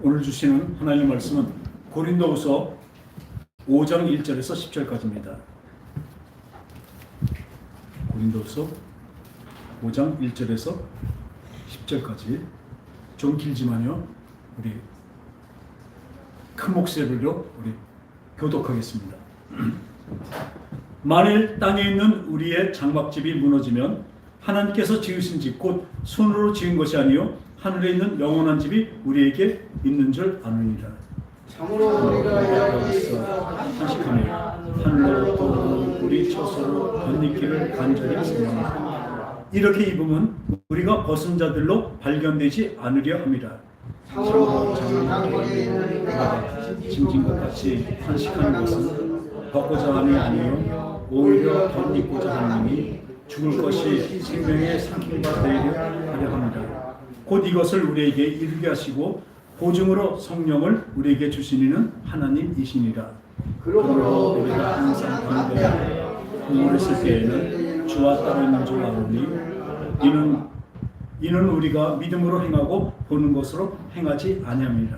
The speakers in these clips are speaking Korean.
오늘 주시는 하나님의 말씀은 고린도후서 5장 1절에서 10절까지입니다. 고린도후서 5장 1절에서 10절까지 좀 길지만요, 우리 큰 목소리로 우리 교독하겠습니다. 만일 땅에 있는 우리의 장막집이 무너지면 하나님께서 지으신 집 곧 손으로 지은 것이 아니요 하늘에 있는 영원한 집이 우리에게 있는 줄 아느니라. 참으로 우리가 여기서 탄식하며 하늘로부터 우리 처소로 덧입기를 간절히 소망하라. 이렇게 입으면 우리가 벗은 자들로 발견되지 않으려 함이라. 참으로 장막에 있는 우리가 짐진 것 같이 탄식하는 것은 벗고자 함이 아니요 오히려 덧입고자 함이니 죽을 것이 생명의 상징과 되려 하려 합니다. 곧 이것을 우리에게 이루게 하시고 보증으로 성령을 우리에게 주시니는 하나님이시니라. 그러므로 우리가 항상 담대하여 공헌했을 때에는 주와 따로 있는 줄 아노니 이는 우리가 믿음으로 행하고 보는 것으로 행하지 아니함이라.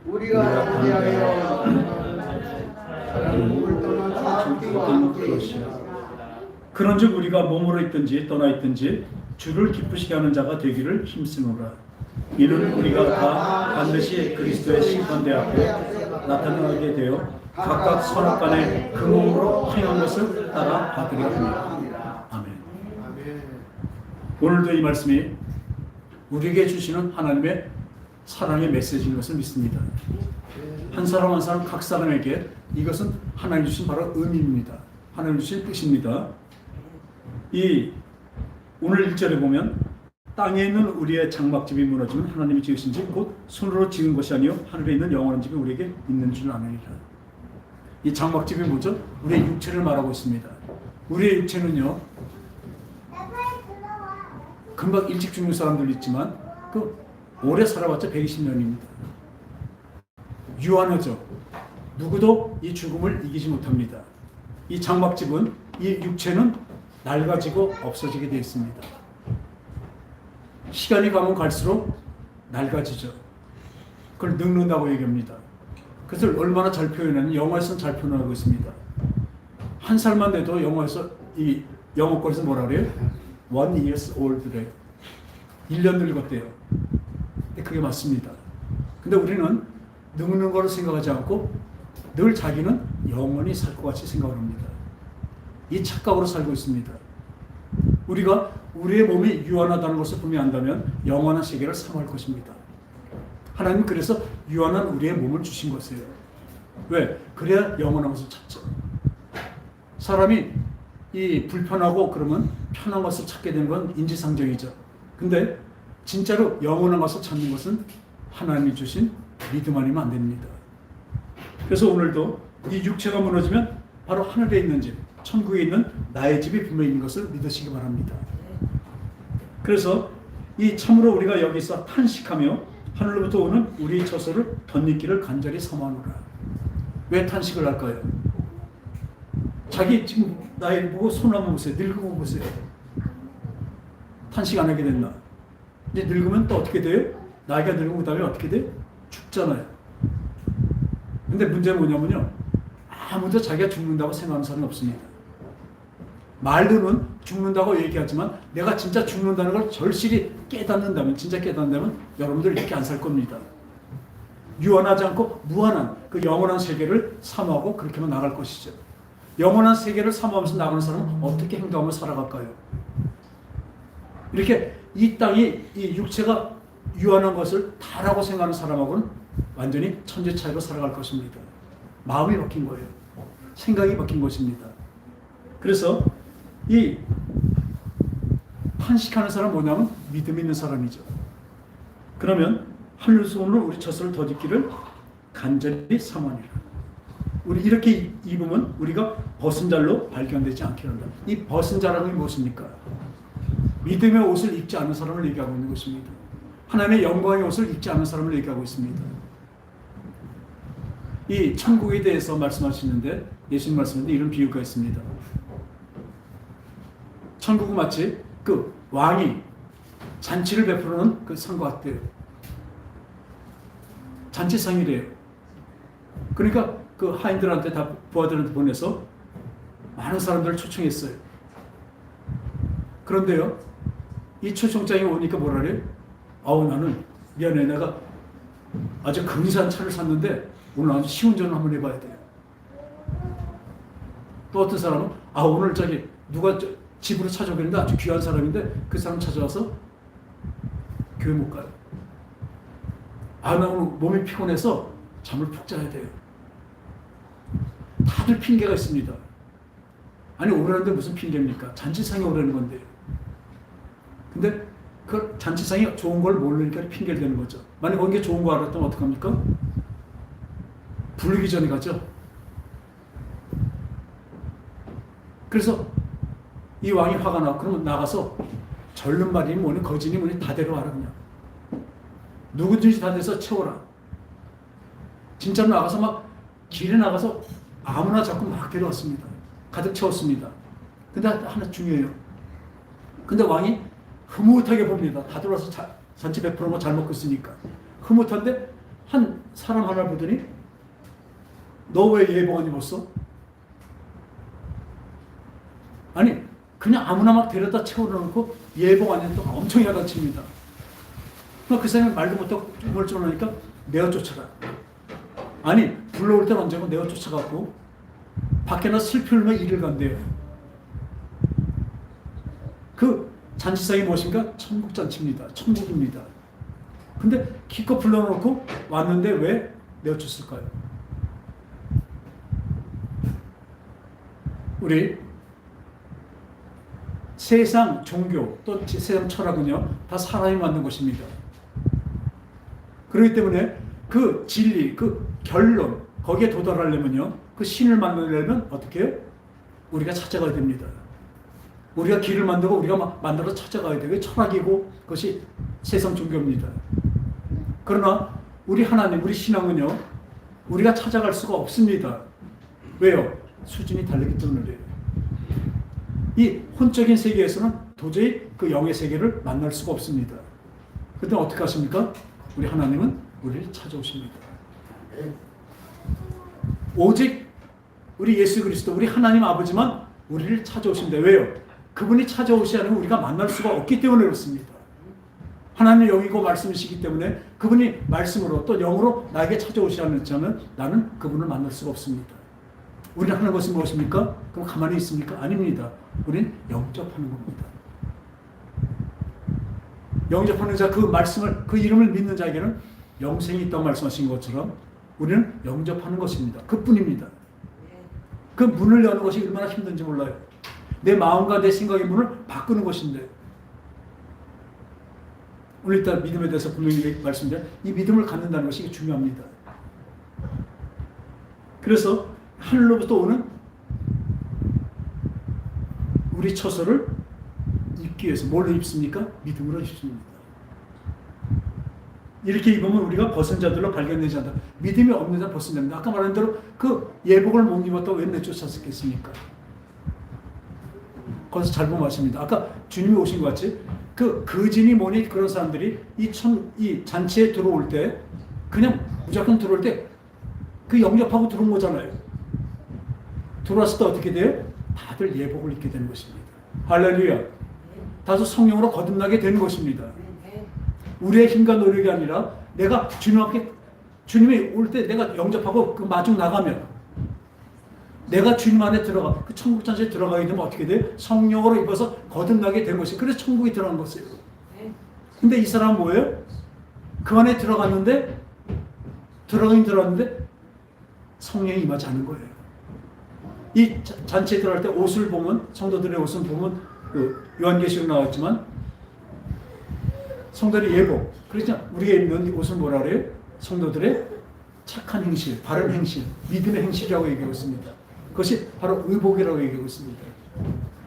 우리가 담대하여 그런즉 우리가 몸으로 있든지 떠나 있든지 주를 기쁘시게 하는 자가 되기를 힘쓰노라. 이는 우리가 다 반드시 그리스도의 심판대 앞에 나타나게 되어 각각 선악간에 그 몸으로 행한 것을 따라 받으려 합니다. 아멘. 오늘도 이 말씀이 우리에게 주시는 하나님의 사랑의 메시지인 것을 믿습니다. 한 사람 한 사람 각 사람에게 이것은 하나님 주신 바로 의미입니다. 하나님 주신 뜻입니다. 이 오늘 1절에 보면 땅에 있는 우리의 장막집이 무너지면 하나님이 지으신 집 곧 손으로 지은 것이 아니요 하늘에 있는 영원한 집이 우리에게 있는 줄 아느니라. 이 장막집이 뭐죠? 우리의 육체를 말하고 있습니다. 우리의 육체는요, 금방 일찍 죽는 사람들 있지만 오래 살아봤자 120년입니다. 유한하죠. 누구도 이 죽음을 이기지 못합니다. 이 장막집은, 이 육체는 낡아지고 없어지게 되어 있습니다. 시간이 가면 갈수록 낡아지죠. 그걸 늙는다고 얘기합니다. 그것을 얼마나 잘 표현하는, 영어에서는 잘 표현하고 있습니다. 한 살만 돼도 영어에서, 이 영어권에서 뭐라 그래요? 1 years old래요. 1년 늙었대요. 근데 그게 맞습니다. 근데 우리는 늙는 거를 생각하지 않고 늘 자기는 영원히 살 것 같이 생각을 합니다. 이 착각으로 살고 있습니다. 우리가 우리의 몸이 유한하다는 것을 분명한다면 영원한 세계를 사모할 것입니다. 하나님은 그래서 유한한 우리의 몸을 주신 것이에요. 왜? 그래야 영원한 것을 찾죠. 사람이 이 불편하고 그러면 편한 것을 찾게 되는 건 인지상정이죠. 근데 진짜로 영원한 것을 찾는 것은 하나님이 주신 믿음 아니면 안 됩니다. 그래서 오늘도 이 육체가 무너지면 바로 하늘에 있는 집, 천국에 있는 나의 집이 분명히 있는 것을 믿으시기 바랍니다. 그래서 이 참으로 우리가 여기서 탄식하며 하늘로부터 오는 우리의 처소를 덧입기를 간절히 사모하노라. 왜 탄식을 할까요? 자기 지금 나이 보고 손 한번 보세요. 늙고 보세요. 탄식 안 하게 됐나? 이제 늙으면 또 어떻게 돼요? 나이가 늙고 그다음에 어떻게 돼요? 죽잖아요. 근데 문제는 뭐냐면요, 아무도 자기가 죽는다고 생각하는 사람은 없습니다. 말로는 죽는다고 얘기하지만 내가 진짜 죽는다는 걸 절실히 깨닫는다면, 진짜 깨닫는다면 여러분들 이렇게 안 살 겁니다. 유한하지 않고 무한한 그 영원한 세계를 사모하고 그렇게만 나갈 것이죠. 영원한 세계를 사모하면서 나가는 사람은 어떻게 행동하며 살아갈까요? 이렇게 이 땅이, 이 육체가 유한한 것을 다라고 생각하는 사람하고는 완전히 천재 차이로 살아갈 것입니다. 마음이 바뀐 거예요. 생각이 바뀐 것입니다. 그래서 이 탄식하는 사람은 뭐냐면 믿음 있는 사람이죠. 그러면 하늘손으로 우리 처소를 덧입기를 간절히 사모하니라. 우리 이렇게 입으면 우리가 벗은 자로 발견되지 않게 한다. 이 벗은 자라는 게 무엇입니까? 믿음의 옷을 입지 않은 사람을 얘기하고 있는 것입니다. 하나님의 영광의 옷을 입지 않은 사람을 얘기하고 있습니다. 이 천국에 대해서 말씀하시는데, 예수님 말씀인데 이런 비유가 있습니다. 천국은 마치 그 왕이 잔치를 베푸는 그 상과 같대요. 잔치상이래요. 그러니까 그 하인들한테 다 부하들한테 보내서 많은 사람들을 초청했어요. 그런데요, 이 초청장이 오니까 뭐라 그래요? 아우, 나는 미안해, 내가 아주 근사한 차를 샀는데 오늘 아주 시운전을 한번 해봐야 돼요. 또 어떤 사람은 오늘 저기 누가 집으로 찾아오겠는데 아주 귀한 사람인데 그 사람 찾아와서 교회 못 가요. 나 오늘 몸이 피곤해서 잠을 푹 자야 돼요. 다들 핑계가 있습니다. 아니, 오라는데 무슨 핑계입니까? 잔치상이 오라는 건데요. 근데 그 잔치상이 좋은 걸 모르니까 핑계를 대는 거죠. 만약 거기에 좋은 거 알았다면 어떡합니까? 부르기 전에 가죠. 그래서 이 왕이 화가 나고 그러면 나가서 절른 말이니 뭐니 거짓니 뭐니 다 데려와라 그냥. 누구든지 다 돼서 채워라. 진짜로 나가서 막 길에 나가서 아무나 자꾸 막 데려왔습니다. 가득 채웠습니다. 근데 하나 중요해요. 근데 왕이 흐뭇하게 봅니다. 다 들어와서 잔치 100%뭐 잘 먹고 있으니까. 흐뭇한데 한 사람 하나 보더니 너 왜 예복 안 입었어? 아니, 그냥 아무나 막 데려다 채워놓고 예복 안 입었다고 엄청 야단칩니다. 그 사람이 말도 못하고 뭘 쫓아오니까 내어 쫓아가. 아니, 불러올 땐 언제고 내어 쫓아가고 밖에 나서 슬피 울며 이를 간대요. 그 잔치상이 무엇인가? 천국잔치입니다. 천국입니다. 근데 기껏 불러놓고 왔는데 왜 내어 쫓을까요? 우리 세상 종교 또 세상 철학은요, 다 사람이 만든 것입니다. 그렇기 때문에 그 진리, 그 결론, 거기에 도달하려면요, 그 신을 만나려면 어떻게 해요? 우리가 찾아가야 됩니다. 우리가 길을 만들고 우리가 만들어 찾아가야 돼요. 철학이고 그것이 세상 종교입니다. 그러나 우리 하나님, 우리 신앙은요, 우리가 찾아갈 수가 없습니다. 왜요? 수준이 다르기 때문이에요. 이 혼적인 세계에서는 도저히 그 영의 세계를 만날 수가 없습니다. 그때 어떻게 하십니까? 우리 하나님은 우리를 찾아오십니다. 오직 우리 예수 그리스도, 우리 하나님 아버지만 우리를 찾아오신다. 왜요? 그분이 찾아오시 않으면 우리가 만날 수가 없기 때문에 그렇습니다. 하나님의 영이고 말씀이시기 때문에 그분이 말씀으로 또 영으로 나에게 찾아오시 않으면 나는 그분을 만날 수가 없습니다. 우리는 하는 것이 무엇입니까? 그럼 가만히 있습니까? 아닙니다. 우리는 영접하는 겁니다. 영접하는 자, 그 말씀을, 그 이름을 믿는 자에게는 영생이 있다고 말씀하신 것처럼 우리는 영접하는 것입니다. 그뿐입니다. 그 문을 여는 것이 얼마나 힘든지 몰라요. 내 마음과 내 생각의 문을 바꾸는 것인데, 오늘 일단 믿음에 대해서 분명히 말씀드려요. 이 믿음을 갖는다는 것이 중요합니다. 그래서 하늘로부터 오는 우리 처소를 입기 위해서 뭘로 입습니까? 믿음으로 입습니다. 이렇게 입으면 우리가 벗은 자들로 발견되지 않는다. 믿음이 없는 자 벗은 자입니다. 아까 말한 대로 그 예복을 못 입었다고 왜 내쫓았겠습니까? 거기서 잘못 말씀입니다. 아까 주님이 오신 것 같이 그 거진이 뭐니 그런 사람들이 이 잔치에 들어올 때 그냥 무조건 들어올 때 그 영접하고 들어온 거잖아요. 들어왔을 때 어떻게 돼요? 다들 예복을 입게 되는 것입니다. 할렐루야. 다들 성령으로 거듭나게 되는 것입니다. 우리의 힘과 노력이 아니라 내가 주님 앞에, 주님이 올 때 내가 영접하고 그 마중 나가면 내가 주님 안에 들어가, 그 천국 잔치에 들어가게 되면 어떻게 돼요? 성령으로 입어서 거듭나게 된 것이, 그래서 천국에 들어간 것이에요. 근데 이 사람은 뭐예요? 그 안에 들어갔는데 성령이 임하지 않은 거예요. 이 잔치에 들어갈 때 옷을 보면, 성도들의 옷을 보면 그 요한계시록 나왔지만 성도들의 예복, 그렇죠? 우리가 입는 옷은 뭐라 그래요? 성도들의 착한 행실, 바른 행실, 믿음의 행실이라고 얘기하고 있습니다. 그것이 바로 의복이라고 얘기하고 있습니다.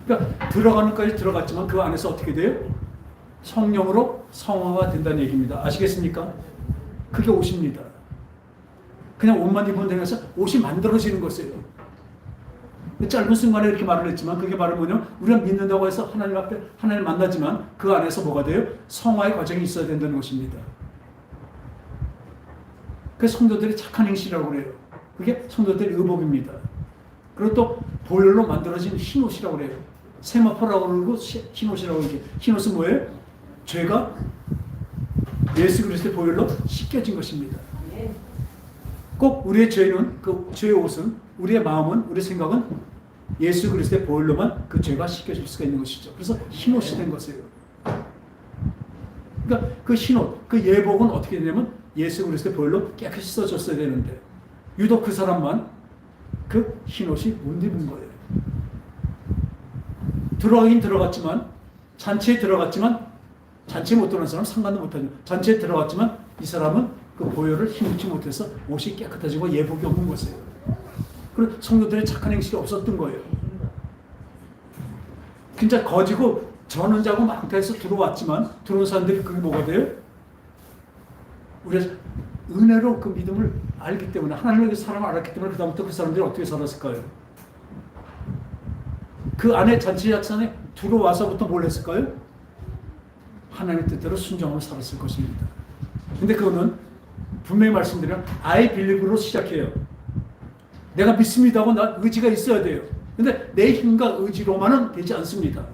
그러니까 들어가는 까지 들어갔지만 그 안에서 어떻게 돼요? 성령으로 성화가 된다는 얘기입니다. 아시겠습니까? 그게 옷입니다. 그냥 옷만 입으면 되면서 옷이 만들어지는 것이에요. 짧은 순간에 이렇게 말을 했지만 그게 바로 뭐냐면 우리가 믿는다고 해서 하나님 앞에 하나님 만나지만 그 안에서 뭐가 돼요? 성화의 과정이 있어야 된다는 것입니다. 그 성도들의 착한 행실이라고 그래요. 그게 성도들의 의복입니다. 그리고 또 보혈로 만들어진 흰옷이라고 그래요. 세마포라고 그러고 흰옷이라고 이렇게. 흰옷은 뭐예요? 죄가 예수 그리스도의 보혈로 씻겨진 것입니다. 꼭 우리의 죄는, 그 죄의 옷은, 우리의 마음은, 우리의 생각은 예수 그리스도의 보혈로만 그 죄가 씻겨질 수가 있는 것이죠. 그래서 흰옷이 된 것이에요. 그러니까 그 흰옷, 그 예복은 어떻게 되냐면 예수 그리스도의 보혈로 깨끗이 써졌어야 되는데 유독 그 사람만 그 흰옷이 못 입은 거예요. 들어가긴 들어갔지만, 잔치에 들어갔지만, 잔치에 못 들어간 사람은 상관도 못하죠. 잔치에 들어갔지만 이 사람은 그 보혈을 힘입지 못해서 옷이 깨끗해지고 예복이 없는 것이에요. 그리고 성도들의 착한 행실이 없었던 거예요. 진짜 거지고 전원자고 망태에서 들어왔지만 들어온 사람들이 그게 뭐가 돼요? 우리가 은혜로 그 믿음을 알기 때문에, 하나님의 사랑을 알았기 때문에 그 다음부터 그 사람들이 어떻게 살았을까요? 그 안에 잔치 약산에 들어와서부터 뭘 했을까요? 하나님의 뜻대로 순종하며 살았을 것입니다. 근데 그거는 분명히 말씀드리면 I believe로 시작해요. 내가 믿습니다 하고 나 의지가 있어야 돼요. 근데 내 힘과 의지로만은 되지 않습니다.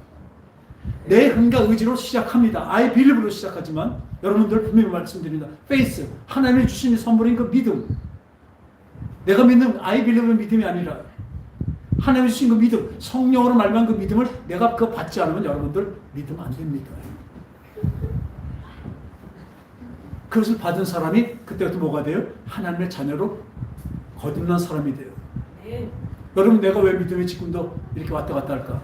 내 힘과 의지로 시작합니다. I believe로 시작하지만 여러분들 분명히 말씀드립니다. faith, 하나님이 주신 선물인 그 믿음. 내가 믿는 I believe의 믿음이 아니라 하나님이 주신 그 믿음, 성령으로 말미암은 그 믿음을 내가 그거 받지 않으면 여러분들 믿으면 안 됩니다. 그것을 받은 사람이 그때부터 뭐가 돼요? 하나님의 자녀로 거듭난 사람이 돼요. 여러분, 내가 왜 믿음이 지금도 이렇게 왔다 갔다 할까?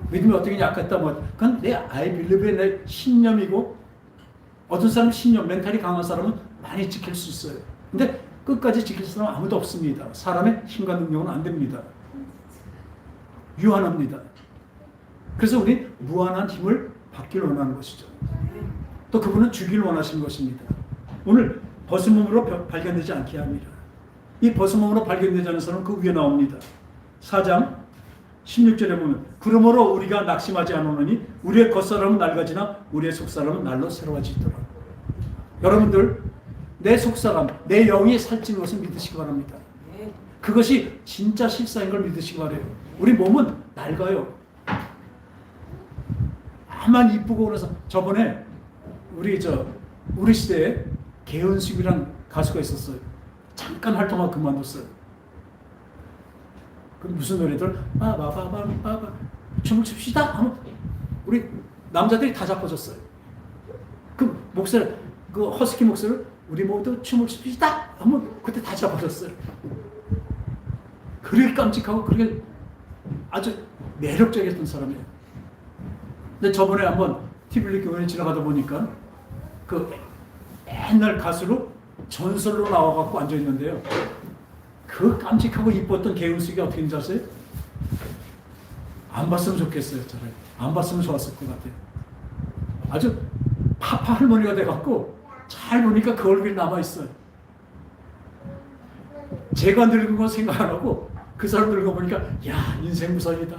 믿음이 어떻게 약했다 뭐, 그건 내 I believe의 내 신념이고, 어떤 사람 신념, 멘탈이 강한 사람은 많이 지킬 수 있어요. 근데 끝까지 지킬 사람은 아무도 없습니다. 사람의 힘과 능력은 안 됩니다. 유한합니다. 그래서 우리 무한한 힘을 받기를 원하는 것이죠. 또 그분은 주기를 원하시는 것입니다. 오늘 벗은 몸으로 발견되지 않게 합니다. 이 벗은 몸으로 발견되지 않은 사람은 그 위에 나옵니다. 4장 16절에 보면 그러므로 우리가 낙심하지 않으니 우리의 겉사람은 낡아지나 우리의 속사람은 날로 새로워지더라. 여러분들, 내 속사람, 내 영이 살찌는 것을 믿으시기 바랍니다. 그것이 진짜 실사인 걸 믿으시기 바라요. 우리 몸은 낡아요. 아만 이쁘고 그래서 저번에 우리 시대에 개은숙이라는 가수가 있었어요. 잠깐 활동하고 그만뒀어요. 그 무슨 노래들 빠바바바바바 춤을 춥시다 하면 우리 남자들이 다 자빠졌어요. 그 목소리, 그 허스키 목소리를 우리 모두 춤을 춥시다 하면 그때 다 자빠졌어요. 그렇게 깜찍하고 그렇게 아주 매력적이었던 사람이에요. 근데 저번에 한번 티블리 교회에 지나가다 보니까 그 옛날 가수로 전설로 나와갖고 앉아있는데요. 그 깜찍하고 이뻤던 개은숙이 어떻게 있는지 아세요? 안 봤으면 좋겠어요. 차라리 안 봤으면 좋았을 것 같아요. 아주 파파 할머니가 돼갖고 잘 보니까 그 얼굴이 남아있어요. 제가 늙은 건 생각 안 하고 그 사람 늙어 보니까 야, 인생 무상이다.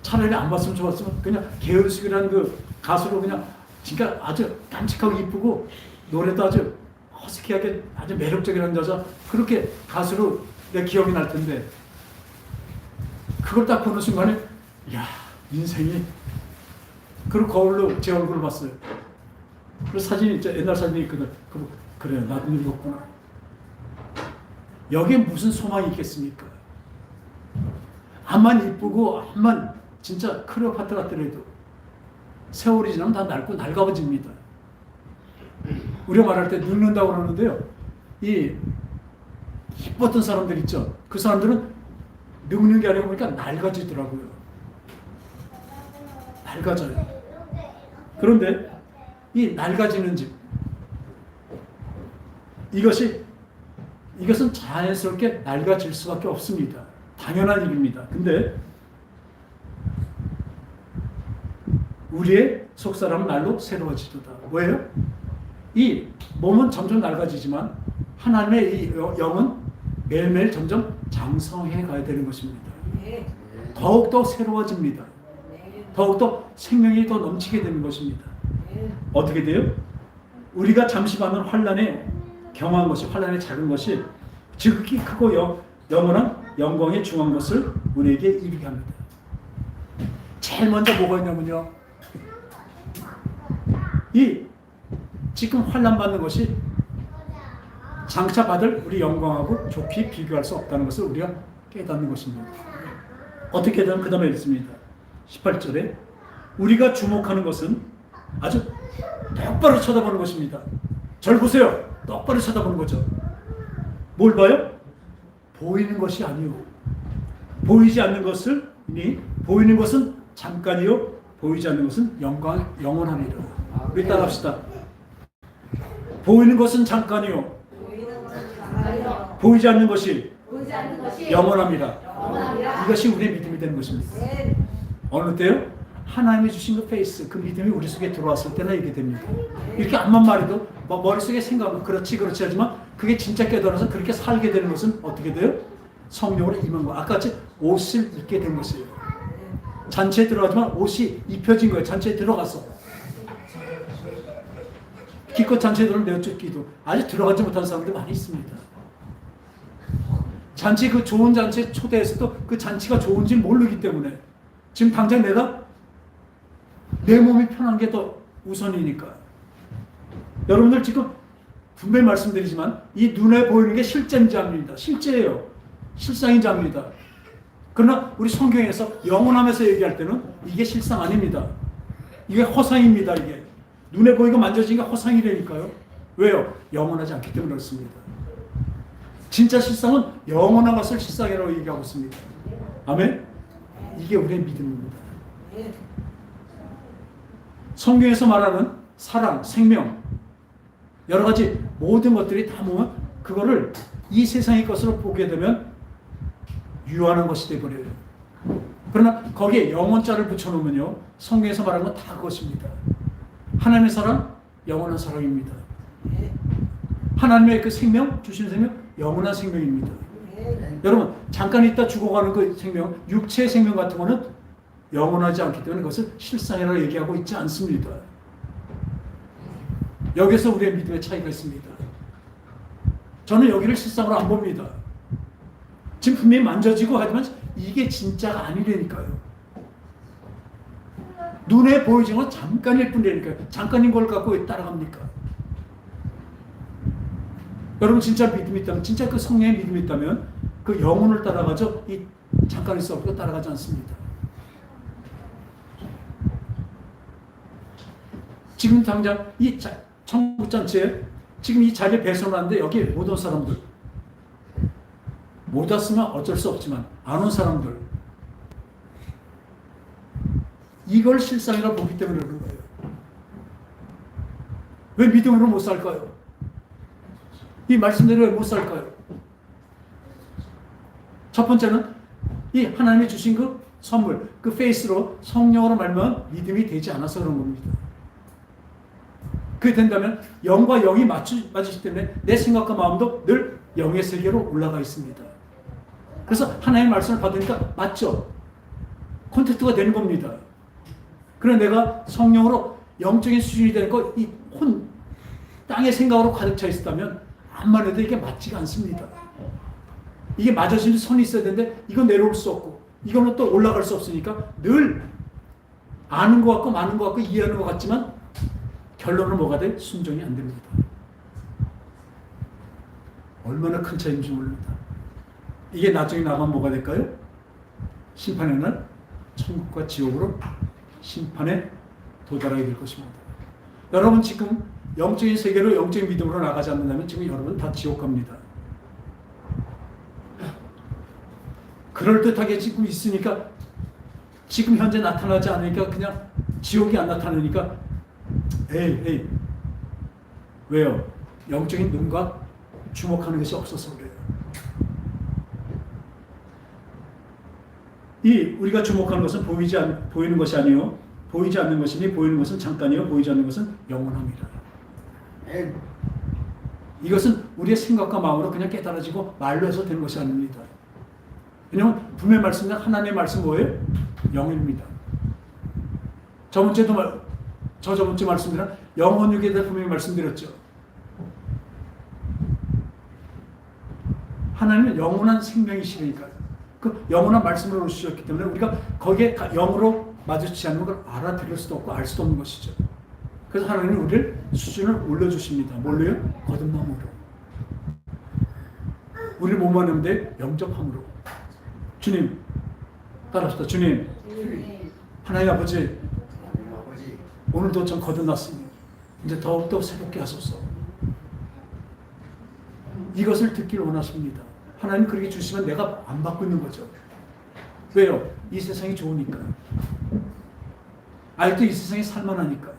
차라리 안 봤으면 좋았으면 그냥 개은숙이라는 그 가수로 그냥 진짜 아주 깜찍하고 이쁘고 노래도 아주 허스키하게 아주 매력적이라는 여자, 그렇게 가수로 내 기억이 날 텐데 그걸 딱 보는 순간에 야, 인생이. 그리고 거울로 제 얼굴을 봤어요. 그 사진이 있죠. 옛날 사진이 있거든. 그래요, 나도 늙었구나. 여기에 무슨 소망이 있겠습니까? 암만 이쁘고 암만 진짜 클레오파트라 같더라도 세월이 지나면 다 낡고 낡아집니다. 우리가 말할 때 늙는다고 그러는데요. 이 이뻤던 사람들 있죠. 그 사람들은 늙는 게 아니고 보니까 낡아지더라고요. 낡아져요. 그런데 이 낡아지는 집, 이것은 자연스럽게 낡아질 수밖에 없습니다. 당연한 일입니다. 근데 우리의 속사람은 날로 새로워지도다. 왜요? 이 몸은 점점 낡아지지만 하나님의 이 영은 매일매일 점점 장성해 가야 되는 것입니다. 더욱더 새로워집니다. 더욱더 생명이 더 넘치게 되는 것입니다. 어떻게 돼요? 우리가 잠시 받는 환난에 경한 것이 환난의 작은 것이 지극히 크고 영원한 영광의 중한 것을 우리에게 이루게 합니다. 제일 먼저 뭐가 있냐면요, 이 지금 환난 받는 것이 장차 받을 우리 영광하고 좋게 비교할 수 없다는 것을 우리가 깨닫는 것입니다. 어떻게든 그 다음에 읽습니다. 18절에 우리가 주목하는 것은 아주 똑바로 쳐다보는 것입니다. 절 보세요. 똑바로 쳐다보는 거죠. 뭘 봐요? 보이는 것이 아니요, 보이지 않는 것을 보이는 것은 잠깐이요, 보이지 않는 것은 영원합니다. 우리 따라합시다. 보이는 것은 잠깐이요, 보이지 않는 것이 영원합니다. 이것이 우리의 믿음이 되는 것입니다. 어느 때요? 하나님이 주신 그 페이스, 그 믿음이 우리 속에 들어왔을 때는 이렇게 됩니다. 이렇게 암만 말해도 머릿속에 생각은 그렇지 하지만 그게 진짜 깨달아서 그렇게 살게 되는 것은 어떻게 돼요? 성령으로 임한 거. 아까 같이 옷을 입게 된 것이에요. 잔치에 들어가지만 옷이 입혀진 거예요. 잔치에 들어가서. 기껏 잔치에 들어오면 내어쫓기도 아직 들어가지 못한 사람들이 많이 있습니다. 잔치, 그 좋은 잔치에 초대해서도 그 잔치가 좋은지 모르기 때문에 지금 당장 내 몸이 편한 게 더 우선이니까. 여러분들 지금 분명히 말씀드리지만 이 눈에 보이는 게 실제인지 압니다. 실제예요. 실상인지 압니다. 그러나 우리 성경에서 영원하면서 얘기할 때는 이게 실상 아닙니다. 이게 허상입니다. 이게 눈에 보이고 만져지는 게 허상이라니까요. 왜요? 영원하지 않기 때문에 그렇습니다. 진짜 실상은 영원한 것을 실상이라고 얘기하고 있습니다. 아멘? 이게 우리의 믿음입니다. 성경에서 말하는 사랑, 생명, 여러 가지 모든 것들이 다 보면 그거를 이 세상의 것으로 보게 되면 유한한 것이 되어버려요. 그러나 거기에 영원자를 붙여놓으면요, 성경에서 말하는 건 다 그것입니다. 하나님의 사랑, 영원한 사랑입니다. 하나님의 그 생명, 주시는 생명, 영원한 생명입니다. 여러분, 잠깐 있다 죽어가는 그 생명, 육체의 생명 같은 거는 영원하지 않기 때문에 그것을 실상이라고 얘기하고 있지 않습니다. 여기서 우리의 믿음의 차이가 있습니다. 저는 여기를 실상으로 안 봅니다. 지금 분명히 만져지고 하지만 이게 진짜가 아니라니까요. 눈에 보이지는 건 잠깐일 뿐이라니까요. 잠깐인 걸 갖고 왜 따라갑니까? 여러분 진짜 믿음이 있다면, 진짜 그 성령의 믿음이 있다면 그 영혼을 따라가죠. 이 잠깐일 수 없고 따라가지 않습니다. 지금 당장 이 청국잔치에 지금 이 자리에 배설하는데 여기 못 온 사람들, 못 왔으면 어쩔 수 없지만 안 온 사람들, 이걸 실상이라고 보기 때문에 그런 거예요. 왜 믿음으로 못 살까요? 이 말씀대로 왜 못 살까요? 첫 번째는 이 하나님이 주신 그 선물, 그 페이스로 성령으로 말면 믿음이 되지 않아서 그런 겁니다. 그게 된다면 영과 영이 맞으시기 때문에 내 생각과 마음도 늘 영의 세계로 올라가 있습니다. 그래서 하나님의 말씀을 받으니까 맞죠? 콘택트가 되는 겁니다. 그래 내가 성령으로 영적인 수준이 되는 거, 이 땅의 생각으로 가득 차 있었다면 암만 해도 이게 맞지가 않습니다. 이게 맞아지는 선이 있어야 되는데 이건 내려올 수 없고 이거는 또 올라갈 수 없으니까 늘 아는 것 같고 많은 것 같고 이해하는 것 같지만 결론은 뭐가 돼? 순종이 안 됩니다. 얼마나 큰 차이인지 모릅니다. 이게 나중에 나가면 뭐가 될까요? 심판의 날 천국과 지옥으로 심판에 도달하게 될 것입니다. 여러분 지금 영적인 세계로 영적인 믿음으로 나가지 않는다면 지금 여러분 다 지옥 갑니다. 그럴듯하게 지금 있으니까 지금 현재 나타나지 않으니까 그냥 지옥이 안 나타나니까 에이 왜요? 영적인 눈과 주목하는 것이 없어서 그래요. 이 우리가 주목하는 것은 보이는 것이 아니요 보이지 않는 것이니 보이는 것은 잠깐이요 보이지 않는 것은 영원합니다. 이것은 우리의 생각과 마음으로 그냥 깨달아지고 말로 해서 되는 것이 아닙니다. 왜냐하면 분명히 말씀드린 하나님의 말씀 뭐예요? 영입니다. 저번 주에 말씀드린 영혼육에 대해 분명히 말씀드렸죠. 하나님은 영원한 생명이시니까요. 그 영원한 말씀으로 주셨기 때문에 우리가 거기에 영으로 마주치지 않는 걸 알아들을 수도 없고 알 수도 없는 것이죠. 그래서 하나님은 우리를 수준을 올려주십니다. 뭘로요? 거듭남으로. 우리를 못 만나는데 영접함으로. 주님, 따라합시다. 주님, 하나님 아버지, 오늘도 좀 거듭났으니 이제 더욱더 새롭게 하소서. 이것을 듣기를 원하십니다. 하나님 그렇게 주시면 내가 안 받고 있는 거죠. 왜요? 이 세상이 좋으니까. 아직도 이 세상이 살만하니까.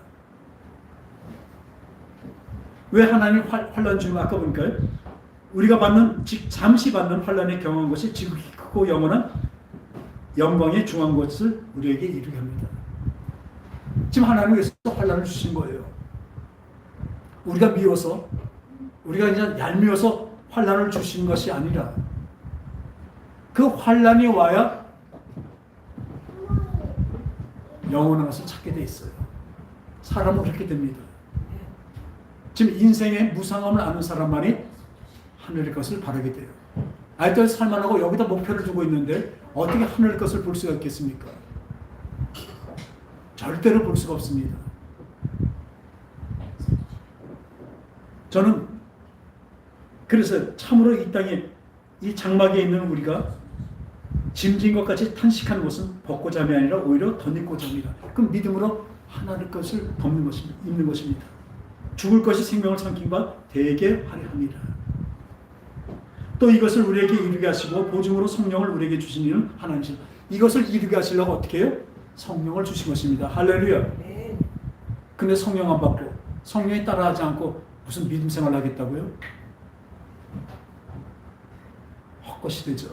왜 하나님 환란 주면 아까 보니까요. 우리가 받는 잠시 받는 환란에 경험한 것이 지극히 크고 영원한 영광의 중한 것을 우리에게 이루게 합니다. 지금 하나님께서 환란을 주신 거예요. 우리가 미워서 우리가 이제 얄미워서 환란을 주신 것이 아니라 그 환란이 와야 영원한 것을 찾게 돼 있어요. 사람은 그렇게 됩니다. 지금 인생의 무상함을 아는 사람만이 하늘의 것을 바라게 돼요. 아직도 살만하고 여기다 목표를 두고 있는데 어떻게 하늘의 것을 볼 수가 있겠습니까? 절대로 볼 수가 없습니다. 저는 그래서 참으로 이 땅에 이 장막에 있는 우리가 짐진 것 같이 탄식하는 것은 벗고 잠이 아니라 오히려 덧입고 잠이라. 그럼 믿음으로 하나의 것을 덮는 것입니다. 입는 것입니다. 죽을 것이 생명을 삼킨 바 되게 하려 함이라. 또 이것을 우리에게 이루게 하시고 보증으로 성령을 우리에게 주신 이는 하나님이시라. 이것을 이루게 하시려고 어떻게 해요? 성령을 주신 것입니다. 할렐루야. 근데 성령 안 받고 성령에 따라하지 않고 무슨 믿음 생활을 하겠다고요? 헛것이 되죠.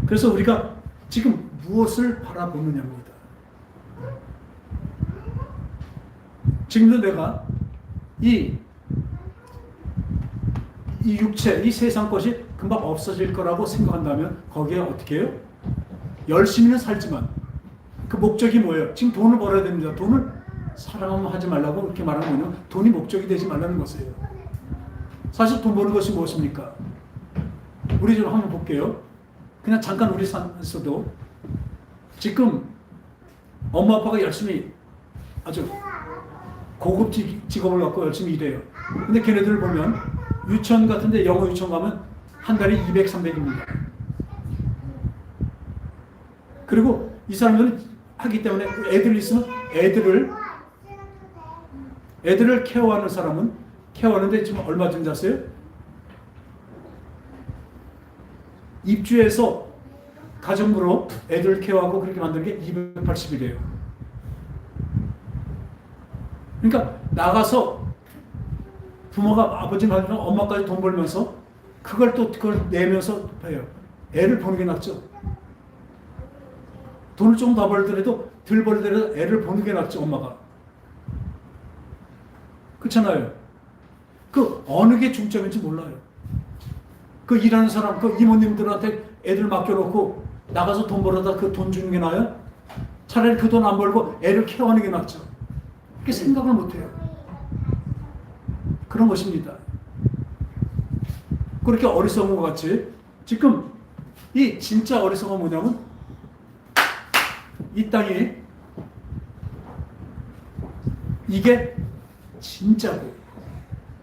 그래서 우리가 지금 무엇을 바라보느냐입니다. 지금도 내가 이 육체, 이 세상 것이 금방 없어질 거라고 생각한다면 거기에 어떻게 해요? 열심히는 살지만 그 목적이 뭐예요? 지금 돈을 벌어야 됩니다. 돈을 사랑하지 말라고 그렇게 말하는 거는 돈이 목적이 되지 말라는 것이에요. 사실 돈 버는 것이 무엇입니까? 우리 좀 한번 볼게요. 그냥 잠깐 우리 산에서도 지금 엄마 아빠가 열심히 아주 고급 직업을 갖고 열심히 일해요. 근데 걔네들을 보면 유치원 같은데 영어 유치원 가면 한 달에 200, 300입니다. 그리고 이 사람들은 하기 때문에 애들 있으면 애들을 케어하는 사람은 케어하는데 지금 얼마 정도 아세요? 입주해서 가정부로 애들 케어하고 그렇게 만드는 게 280이래요. 그러니까 나가서 부모가 아버지나 엄마까지 돈 벌면서 그걸 내면서 해요. 애를 보는 게 낫죠. 돈을 좀 더 벌더라도 덜 벌더라도 애를 보는 게 낫죠. 엄마가. 그렇잖아요. 그 어느 게 중점인지 몰라요. 그 일하는 사람, 그 이모님들한테 애들 맡겨놓고 나가서 돈 벌어다 그 돈 주는 게 나아요? 차라리 그 돈 안 벌고 애를 케어하는 게 낫죠. 그렇게 생각을 못해요. 그런 것입니다. 그렇게 어리석은 것 같이 지금 이 진짜 어리석은 뭐냐면 이 땅이 이게 진짜고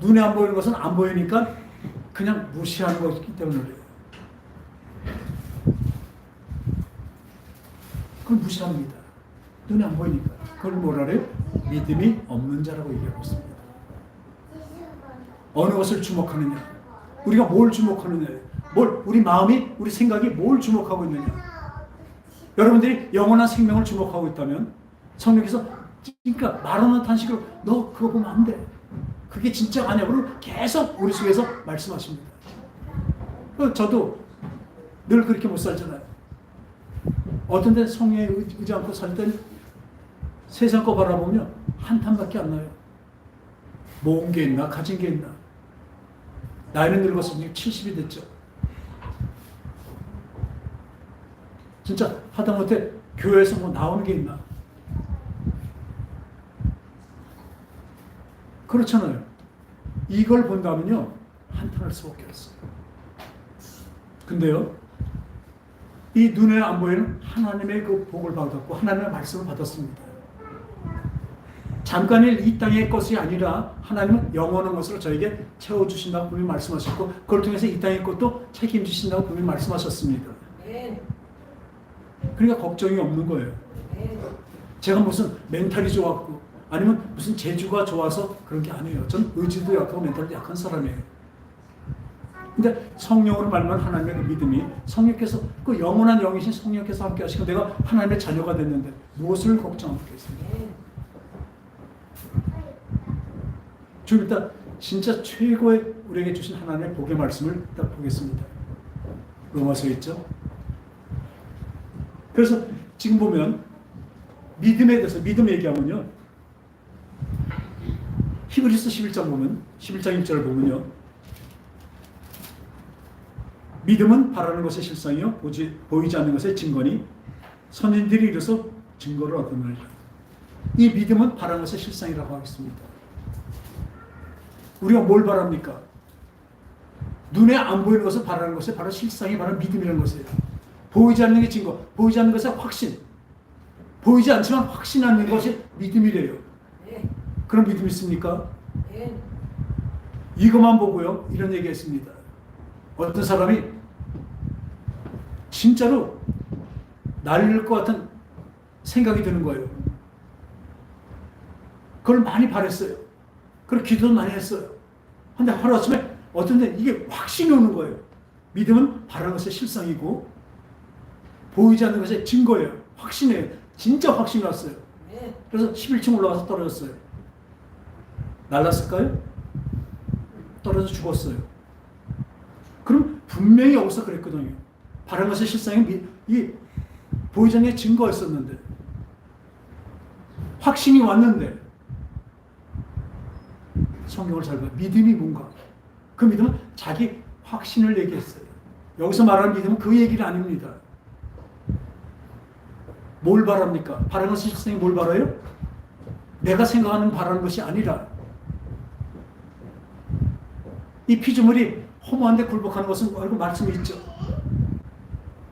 눈에 안 보이는 것은 안 보이니까 그냥 무시하는 것이기 때문에 그래요. 그걸 무시합니다. 눈에 안 보이니까. 그걸 뭐라 그래요? 믿음이 없는 자라고 얘기하고 있습니다. 어느 것을 주목하느냐? 우리가 뭘 주목하느냐? 우리 마음이, 우리 생각이 뭘 주목하고 있느냐? 여러분들이 영원한 생명을 주목하고 있다면 성령께서 그러니까 말하는 탄식으로 너 그거 보면 안 돼. 그게 진짜가 아니야. 그리고 계속 우리 속에서 말씀하십니다. 저도 늘 그렇게 못 살잖아요. 어떤 데 성령에 의지 않고 살 때는 세상 거 바라보면 한탄밖에 안 나요. 모은 게 있나 가진 게 있나. 나이는 늙어서 70이 됐죠. 진짜 하다못해 교회에서 뭐 나오는 게 있나. 그렇잖아요. 이걸 본다면요 한탄할 수밖에 없어요. 근데요, 이 눈에 안 보이는 하나님의 그 복을 받았고 하나님의 말씀을 받았습니다. 잠깐의 이 땅의 것이 아니라 하나님은 영원한 것으로 저에게 채워주신다고 분명히 말씀하셨고 그걸 통해서 이 땅의 것도 책임지신다고 분명히 말씀하셨습니다. 그러니까 걱정이 없는 거예요. 제가 무슨 멘탈이 좋았고 아니면 무슨 재주가 좋아서 그런 게 아니에요. 전 의지도 약하고 멘탈도 약한 사람이에요. 근데 성령으로 말만 하나님의 그 믿음이 성령께서 그 영원한 영이신 성령께서 함께 하시고 내가 하나님의 자녀가 됐는데 무엇을 걱정하겠습니까? 좀 이따 진짜 최고의 우리에게 주신 하나님의 복의 말씀을 딱 보겠습니다. 로마서에 있죠. 그래서 지금 보면 믿음에 대해서 믿음 얘기하면요. 히브리서 11장 보면 11장 1절을 보면요. 믿음은 바라는 것의 실상이요 보이지 않는 것의 증거니 선인들이 이르서 증거를 얻으느니라. 이 믿음은 바라는 것의 실상이라고 하겠습니다. 우리가 뭘 바랍니까? 눈에 안 보이는 것을 바라는 것이 바로 실상이 바로 믿음이라는 것이에요. 보이지 않는 게 증거, 보이지 않는 것의 확신, 보이지 않지만 확신하는 것이 믿음이래요. 그런 믿음 있습니까? 이것만 보고요 이런 얘기했습니다. 어떤 사람이 진짜로 날릴 것 같은 생각이 드는 거예요. 그걸 많이 바랬어요. 그리고 기도도 많이 했어요. 근데 하루아침에 어떤 데 이게 확신이 오는 거예요. 믿음은 바라는 것의 실상이고 보이지 않는 것의 증거예요. 확신이에요. 진짜 확신이 왔어요. 그래서 11층 올라가서 떨어졌어요. 날랐을까요? 떨어져 죽었어요. 그럼 분명히 여기서 그랬거든요. 바라는 것의 실상이 이 보이지 않는 증거였었는데 확신이 왔는데 성경을 잘 봐요. 믿음이 뭔가? 그 믿음은 자기 확신을 얘기했어요. 여기서 말하는 믿음은 그 얘기는 아닙니다. 뭘 바랍니까? 바라는 것의 실상이 뭘 바라요? 내가 생각하는 바라는 것이 아니라 이 피조물이 허무한데 굴복하는 것은 알고 말씀이 있죠.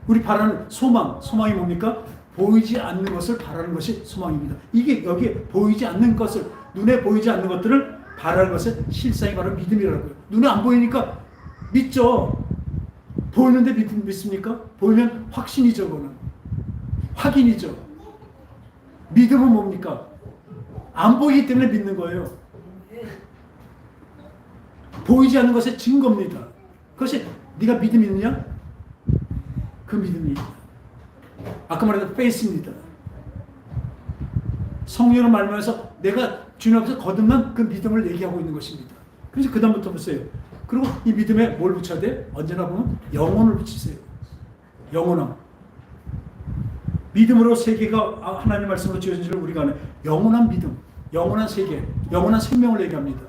우리 바라는 소망이 뭡니까? 보이지 않는 것을 바라는 것이 소망입니다. 이게 여기에 보이지 않는 것을, 눈에 보이지 않는 것들을 바라는 것의 실상이 바로 믿음이라고요. 눈에 안 보이니까 믿죠. 보이는데 믿습니까? 보이면 확신이죠. 그거는 확인이죠. 믿음은 뭡니까? 안 보이기 때문에 믿는 거예요. 보이지 않는 것의 증거입니다. 그것이 네가 믿음이 있느냐? 그 믿음입니다. 아까 말했던 페이스입니다. 성령을 말하면서 내가 주님 앞에서 거듭난 그 믿음을 얘기하고 있는 것입니다. 그래서 그 다음부터 보세요. 그리고 이 믿음에 뭘 붙여야 돼? 언제나 보면 영혼을 붙이세요. 영원함. 믿음으로 세계가 하나님 말씀으로 지어진 줄 우리가 아는 영원한 믿음, 영원한 세계, 영원한 생명을 얘기합니다.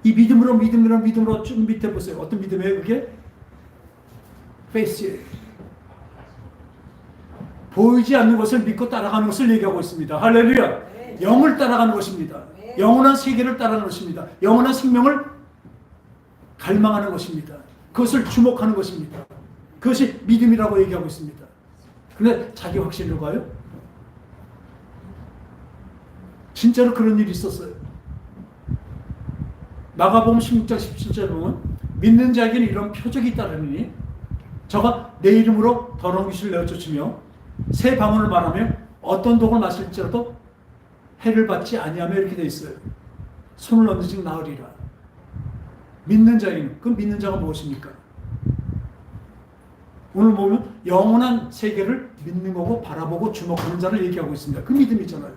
이 믿음으로 쭉 밑에 보세요. 어떤 믿음이에요? 그게 페이스예요. 보이지 않는 것을 믿고 따라가는 것을 얘기하고 있습니다. 할렐루야. 영을 따라가는 것입니다. 영원한 세계를 따라가는 것입니다. 영원한 생명을 갈망하는 것입니다. 그것을 주목하는 것입니다. 그것이 믿음이라고 얘기하고 있습니다. 그런데 자기 확신으로 가요? 진짜로 그런 일이 있었어요. 마가복음 16장 17절에 보면 믿는 자에게는 이런 표적이 따르니 저가 내 이름으로 더러운 귀신을 내어쫓으며 새 방언을 말하며 어떤 독을 마실지라도 해를 받지 아니하며 이렇게 되어 있어요. 손을 얹은즉 나으리라. 믿는 자에게는 그 믿는 자가 무엇입니까? 오늘 보면 영원한 세계를 믿는 거고 바라보고 주목하는 자를 얘기하고 있습니다. 그 믿음이잖아요.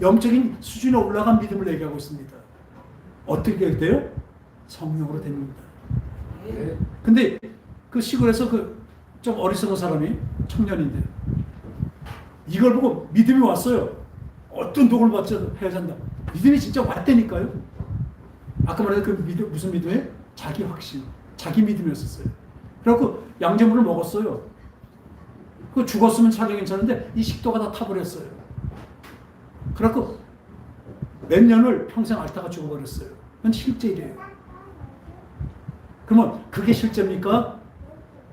영적인 수준에 올라간 믿음을 얘기하고 있습니다. 어떻게 돼요? 성령으로 됩니다. 근데 그 시골에서 그 좀 어리석은 사람이 청년인데 이걸 보고 믿음이 왔어요. 어떤 독을 받지 해야 한다. 믿음이 진짜 왔다니까요. 아까 말했던 그 믿음, 무슨 믿음이에요? 자기 확신, 자기 믿음이었었어요. 그래갖고 양제물을 먹었어요. 그 죽었으면 차라리 괜찮은데 이 식도가 다 타버렸어요. 그래갖고 몇 년을 평생 앓다가 죽어버렸어요. 그건 실제이래요. 그러면 그게 실제입니까?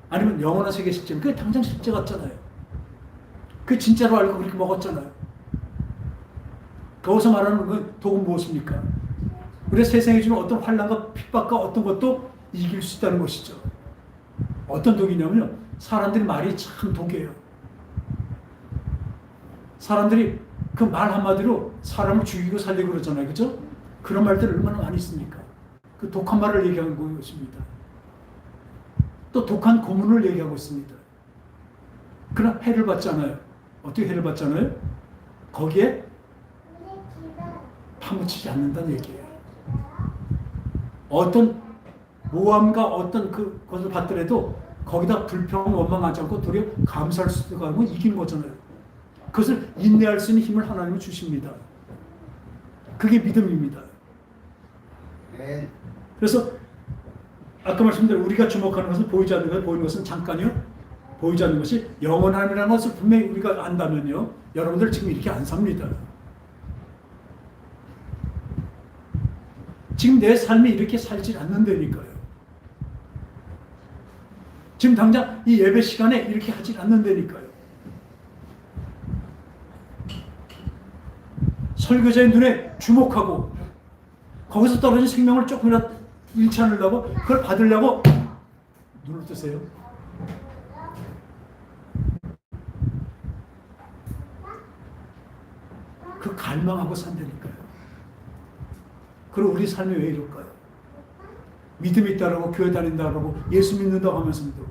아니면 영원한 세계 실제입니까? 그게 당장 실제 같잖아요. 그 진짜로 알고 그렇게 먹었잖아요. 거기서 말하는 건 독은 무엇입니까? 우리 세상에 주는 어떤 환난과 핍박과 어떤 것도 이길 수 있다는 것이죠. 어떤 독이냐면요, 사람들이 말이 참 독이에요. 사람들이 그 말 한마디로 사람을 죽이고 살리고 그러잖아요. 그죠? 그런 말들을 얼마나 많이 씁니까? 그 독한 말을 얘기하는 것입니다. 또 독한 고문을 얘기하고 있습니다. 그러나 해를 받지 않아요. 어떻게 해를 받지 않아요? 거기에 파묻히지 않는다는 얘기예요. 어떤 모함과 어떤 그것을 받더라도 거기다 불평, 원망하지 않고 도리어 감사할 수 있고 하면 이기는 거잖아요. 그것을 인내할 수 있는 힘을 하나님은 주십니다. 그게 믿음입니다. 네. 그래서 아까 말씀드린 우리가 주목하는 것은 보이지 않는 것, 보이는 것은 잠깐이요. 보이지 않는 것이 영원함이라는 것을 분명히 우리가 안다면요, 여러분들 지금 이렇게 안 삽니다. 지금 내 삶이 이렇게 살지 않는다니까요. 지금 당장 이 예배 시간에 이렇게 하지 않는다니까요. 설교자의 눈에 주목하고 거기서 떨어진 생명을 조금이라도 잃지 않으려고, 그걸 받으려고 눈을 뜨세요. 그 갈망하고 산다니까요. 그리고 우리 삶이 왜 이럴까요? 믿음 있다라고 교회 다닌다라고 예수 믿는다고 하면서도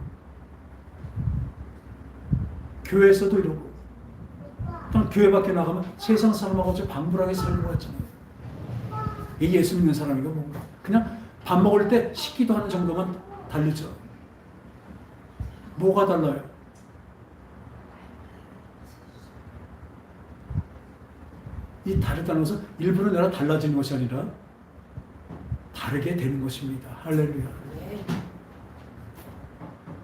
교회에서도 이러고 또 교회 밖에 나가면 세상 사람하고 방불하게 살려고 하잖아요. 이 예수 믿는 사람이가 뭔가 그냥 밥 먹을 때 식기도 하는 정도만 다르죠. 뭐가 달라요? 이 다르다는 것은 일부러 내가 달라지는 것이 아니라 다르게 되는 것입니다. 할렐루야.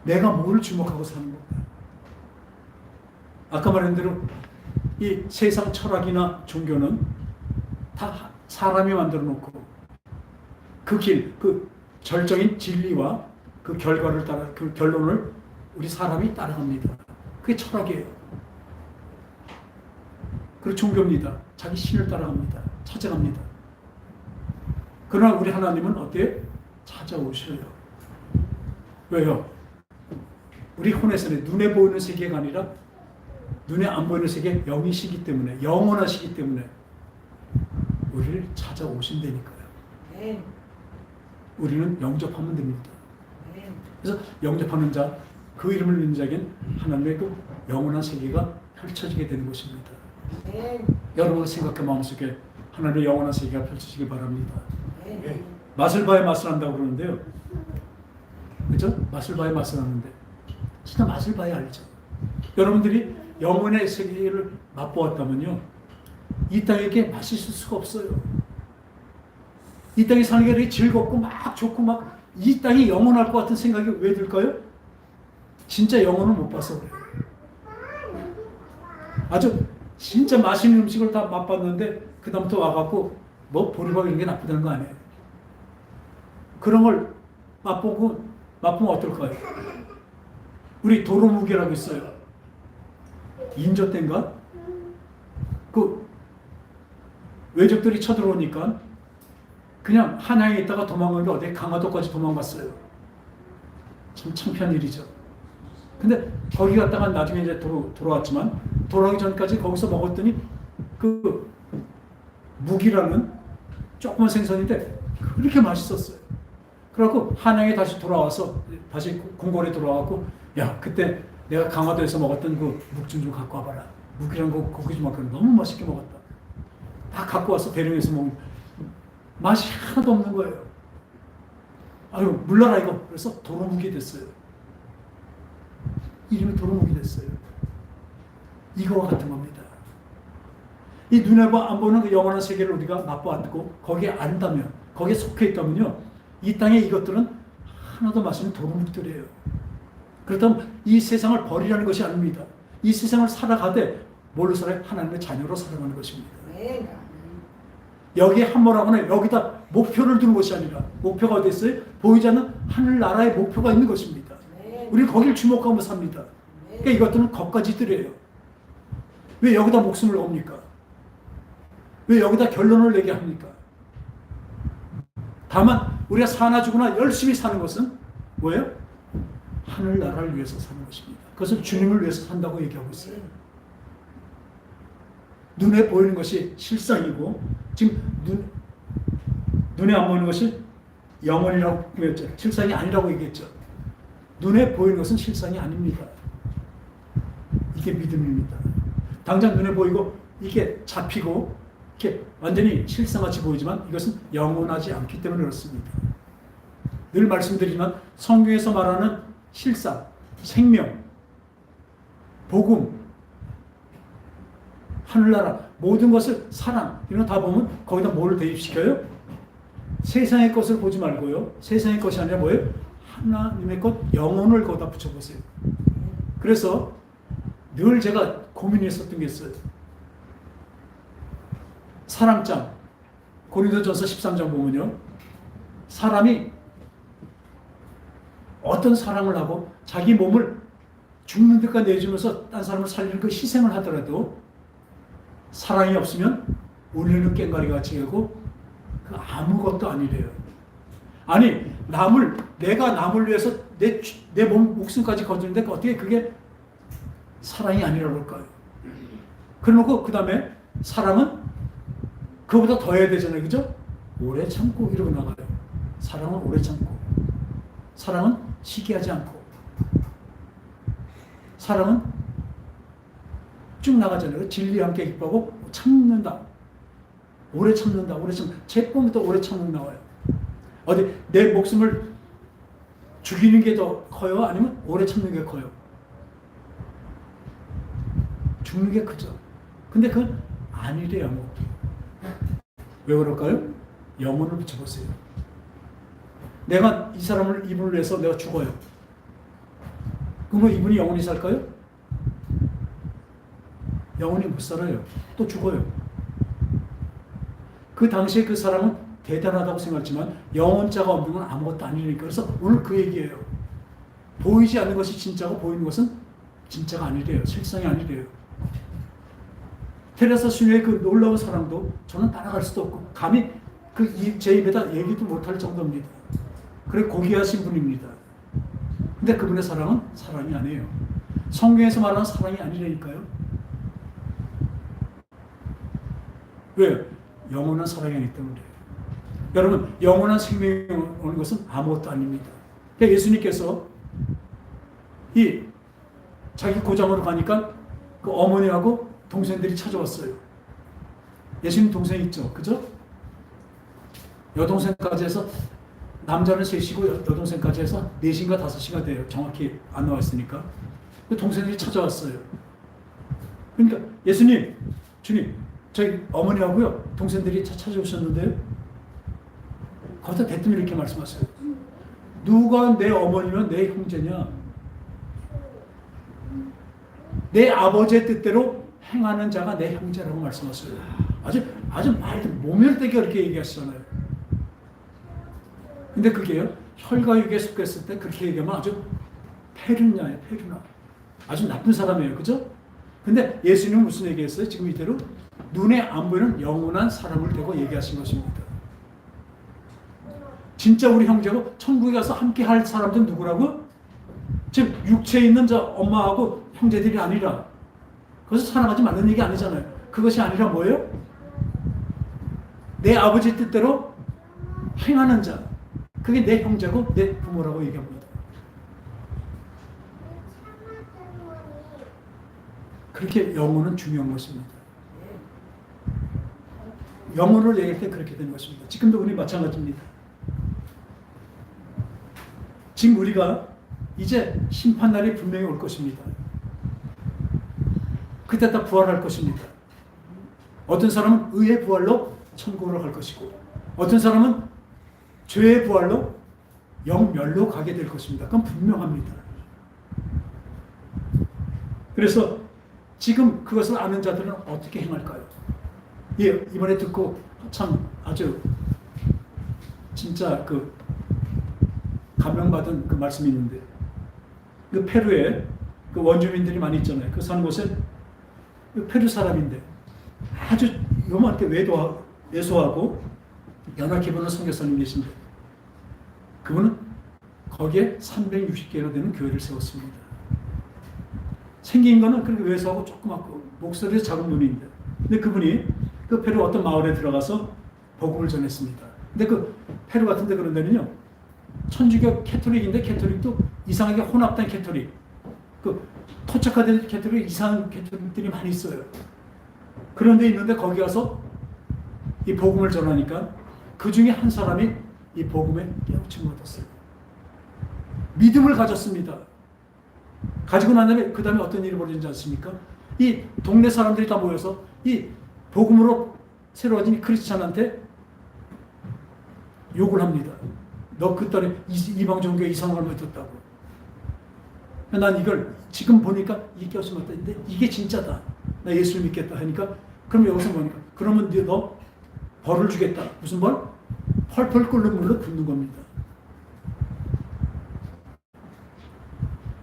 내가 뭘 주목하고 사는 건가? 아까 말한 대로 이 세상 철학이나 종교는 다 사람이 만들어 놓고 그 길, 그 절정인 진리와 그 결과를 따라, 그 결론을 우리 사람이 따라갑니다. 그게 철학이에요. 그리고 종교입니다. 자기 신을 따라갑니다. 찾아갑니다. 그러나 우리 하나님은 어때요? 찾아오셔요. 왜요? 우리 혼에서는 눈에 보이는 세계가 아니라 눈에 안 보이는 세계 영이시기 때문에, 영원하시기 때문에 우리를 찾아오신다니까요. 네. 우리는 영접하면 됩니다. 네. 그래서 영접하는 자, 그 이름을 믿는 자에겐 하나님의 그 영원한 세계가 펼쳐지게 되는 것입니다. 네. 여러분 생각해 마음속에 하나님의 영원한 세계가 펼쳐지길 바랍니다. 네. 맛을 봐야 맛을 한다고 그러는데요. 그죠? 맛을 봐야 맛을 하는데 진짜 맛을 봐야 알죠. 여러분들이 영혼의 세계를 맛보았다면요, 이 땅에게 맛있을 수가 없어요. 이 땅에 사는 게 되게 즐겁고 막 좋고 막 이 땅이 영원할 것 같은 생각이 왜 들까요? 진짜 영혼을 못 봐서 그래요. 아주 진짜 맛있는 음식을 다 맛봤는데 그 다음부터 와갖고 뭐 보리밥 이런 게 나쁘다는 거 아니에요. 그런 걸 맛보면 어떨까요? 우리 도로묵이라고 있어요. 인조 때인가? 그 외적들이 쳐들어오니까 그냥 한양에 있다가 도망가는데 어디 강화도까지 도망갔어요. 참 창피한 일이죠. 근데 거기 갔다가 나중에 이제 돌아왔지만 돌아오기 전까지 거기서 먹었더니 그 묵이라는 조그만 생선인데 그렇게 맛있었어요. 그래갖고 한양에 다시 돌아와서 다시 궁궐에 돌아와갖고 야, 그때 내가 강화도에서 먹었던 그 묵 좀 갖고 와봐라. 묵이란 거 고기 좀 먹고 너무 맛있게 먹었다. 다 갖고 와서 대령에서 먹는 맛이 하나도 없는 거예요. 아유, 물러라 이거. 그래서 도로묵이 됐어요. 이름이 도로묵이 됐어요. 이거와 같은 겁니다. 이 눈에 안 보는 그 영원한 세계를 우리가 맛보았고 거기에 안다면, 거기에 속해 있다면요, 이 땅의 이것들은 하나도 맛있는 도루묵들이에요. 그렇다면 이 세상을 버리라는 것이 아닙니다. 이 세상을 살아가되 뭘로 살아요? 하나님의 자녀로 살아가는 것입니다. 네. 여기에 함몰하거나 여기다 목표를 두는 것이 아니라 목표가 어디 있어요? 보이지 않는 하늘나라의 목표가 있는 것입니다. 우리는 거기를 주목하며 삽니다. 그러니까 이것들은 겉가지들이에요. 왜 여기다 목숨을 겁니까? 왜 여기다 결론을 내게 합니까? 다만 우리가 사나 죽으나 열심히 사는 것은 뭐예요? 하늘나라를 위해서 사는 것입니다. 그것을 주님을 위해서 산다고 얘기하고 있어요. 눈에 보이는 것이 실상이고 지금 눈에 안 보이는 것이 영원이라고 얘기했죠. 실상이 아니라고 얘기했죠. 눈에 보이는 것은 실상이 아닙니다. 이게 믿음입니다. 당장 눈에 보이고 이게 잡히고 이렇게 완전히 실상같이 보이지만 이것은 영원하지 않기 때문에 그렇습니다. 늘 말씀드리지만 성경에서 말하는 실상, 생명, 복음, 하늘나라 모든 것을 사랑 이런 거 다 보면 거기다 뭐를 대입시켜요? 세상의 것을 보지 말고요. 세상의 것이 아니라 뭐예요? 하나님의 것, 영혼을 거기다 붙여보세요. 그래서 늘 제가 고민했었던 게 있어요. 사랑장 고린도전서 13장 보면요. 사람이 어떤 사랑을 하고 자기 몸을 죽는 데까지 내주면서 딴 사람을 살리는 그 희생을 하더라도 사랑이 없으면 울리는 꽹과리 같이 되고 그 아무것도 아니래요. 아니 내가 남을 위해서 내 목숨까지 건지는데 어떻게 그게 사랑이 아니라고 할까요? 그러고 그 다음에 사랑은 그보다 더 해야 되잖아요. 그죠? 오래 참고 이러고 나가요. 사랑은 오래 참고 사랑은 시기하지 않고 사랑은 쭉 나가잖아요. 진리와 함께 기뻐하고 참는다. 오래 참는다. 오래 참는다. 제 꿈부터 오래 참는 나와요. 어디 내 목숨을 죽이는 게 더 커요? 아니면 오래 참는 게 커요? 죽는 게 크죠. 근데 그건 아니래요. 뭐. 왜 그럴까요? 영혼을 붙여보세요. 내가 이 사람을 이분을 위해서 내가 죽어요. 그러면 이분이 영원히 살까요? 영원히 못 살아요. 또 죽어요. 그 당시에 그 사람은 대단하다고 생각했지만 영혼자가 없는 건 아무것도 아니니까. 그래서 오늘 그 얘기예요. 보이지 않는 것이 진짜고 보이는 것은 진짜가 아니래요. 실상이 아니래요. 테레사 수녀의 그 놀라운 사랑도 저는 따라갈 수도 없고 감히 제 입에다 얘기도 못할 정도입니다. 그래 고귀하신 분입니다. 근데 그분의 사랑은 사랑이 아니에요. 성경에서 말하는 사랑이 아니라니까요. 왜요? 영원한 사랑이 아니기 때문에. 여러분 영원한 생명이 오는 것은 아무것도 아닙니다. 그러니까 예수님께서 이 자기 고장으로 가니까 그 어머니하고 동생들이 찾아왔어요. 예수님 동생 있죠? 그죠? 여동생까지 해서 남자는 셋이고 여동생까지 해서 4시인가 5시가 돼요. 정확히 안 나와 있으니까. 그 동생들이 찾아왔어요. 그러니까 예수님, 주님, 저희 어머니하고요 동생들이 찾아오셨는데요. 거기다 대뜸 이렇게 말씀하세요. 누가 내 어머니면 내 형제냐? 내 아버지의 뜻대로 행하는 자가 내 형제라고 말씀하세요. 아주 말도 모멸되게 그렇게 얘기하시잖아요. 근데 그게요, 혈과육에 속했을 때 그렇게 얘기하면 아주 페르냐예요, 페르나. 아주 나쁜 사람이에요. 그죠? 근데 예수님은 무슨 얘기했어요? 지금 이대로 눈에 안 보이는 영원한 사람을 대고 얘기하신 것입니다. 진짜 우리 형제고 천국에 가서 함께 할 사람들은 누구라고? 지금 육체에 있는 저 엄마하고 형제들이 아니라, 그것을 사랑하지 말는 얘기 아니잖아요. 그것이 아니라 뭐예요? 내 아버지 뜻대로 행하는 자, 그게 내 형제고 내 부모라고 얘기합니다. 그렇게 영혼은 중요한 것입니다. 영혼을 얘기할 때 그렇게 되는 것입니다. 지금도 우리 마찬가지입니다. 지금 우리가 이제 심판날이 분명히 올 것입니다. 그때 다 부활할 것입니다. 어떤 사람은 의의 부활로 천국으로 갈 것이고 어떤 사람은 죄의 부활로 영멸로 가게 될 것입니다. 그건 분명합니다. 그래서 지금 그것을 아는 자들은 어떻게 행할까요? 예, 이번에 듣고 참 아주 진짜 그 감명받은 그 말씀이 있는데, 그 페루에 그 원주민들이 많이 있잖아요. 그 사는 곳에 그 페루 사람인데 아주 요만하게 외소하고 연하 기분의 선교사님 계신데, 그분은 거기에 360개나 되는 교회를 세웠습니다. 생긴 거는 그렇게 외소하고 조그맣고 목소리가 작은 분인데, 근데 그분이 그 페루 어떤 마을에 들어가서 복음을 전했습니다. 근데 그 페루 같은 데 그런 데는요, 천주교 캐토릭인데 캐토릭도 이상하게 혼합된 캐토릭, 그 토착화된 캐토릭, 이상한 캐토릭들이 많이 있어요. 그런 데 있는데 거기 가서 이 복음을 전하니까 그 중에 한 사람이 이 복음에 깨우침을 얻었어요. 믿음을 가졌습니다. 가지고 난 다음에 그 다음에 어떤 일이 벌어진지 아십니까? 이 동네 사람들이 다 모여서 이 복음으로 새로워진 크리스찬한테 욕을 합니다. 너 그 딸이 이방 종교에 이상한 걸 믿었다고. 난 이걸 지금 보니까 이게 깨우침을 얻었다. 근데 이게 진짜다. 나 예수를 믿겠다 하니까, 그럼 여기서 보니까 그러면 너 벌을 주겠다. 무슨 벌? 펄펄 끓는 물로 굽는 겁니다.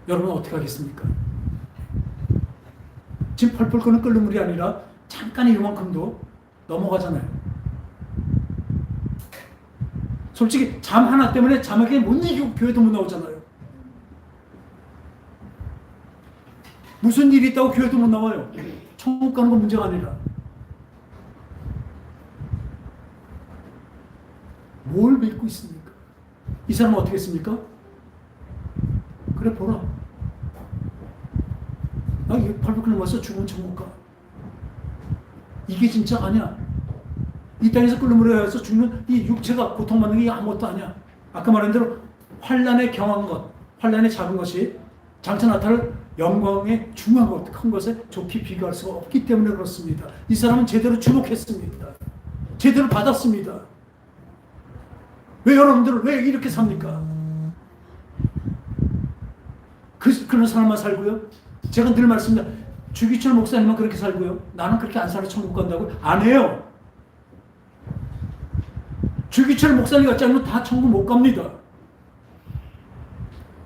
여러분 어떻게 하겠습니까? 지금 펄펄 끓는 물이 아니라 잠깐의 요만큼도 넘어가잖아요. 솔직히 잠 하나 때문에 잠에게 못 이기고 교회도 못 나오잖아요. 무슨 일이 있다고 교회도 못 나와요. 천국 가는 건 문제가 아니라. 뭘 믿고 있습니까? 이 사람은 어떻게 했습니까? 그래 보라. 나 이거 펄펄 끓는 와서 죽으면 천국 가. 이게 진짜 아니야. 이 땅에서 끓는 물에 의해서 죽는 이 육체가 고통받는 게 아무것도 아니야. 아까 말한 대로 환난에 경한 것, 환난에 작은 것이 장차 나타날 영광의 중요한 것, 큰 것에 좋게 비교할 수가 없기 때문에 그렇습니다. 이 사람은 제대로 주목했습니다. 제대로 받았습니다. 왜 여러분들은 왜 이렇게 삽니까? 그런 사람만 살고요. 제가 늘 말씀드립니다. 주기철 목사님은 그렇게 살고요. 나는 그렇게 안 살아 천국 간다고? 안 해요. 주기철 목사님 같지 않으면 다 천국 못 갑니다.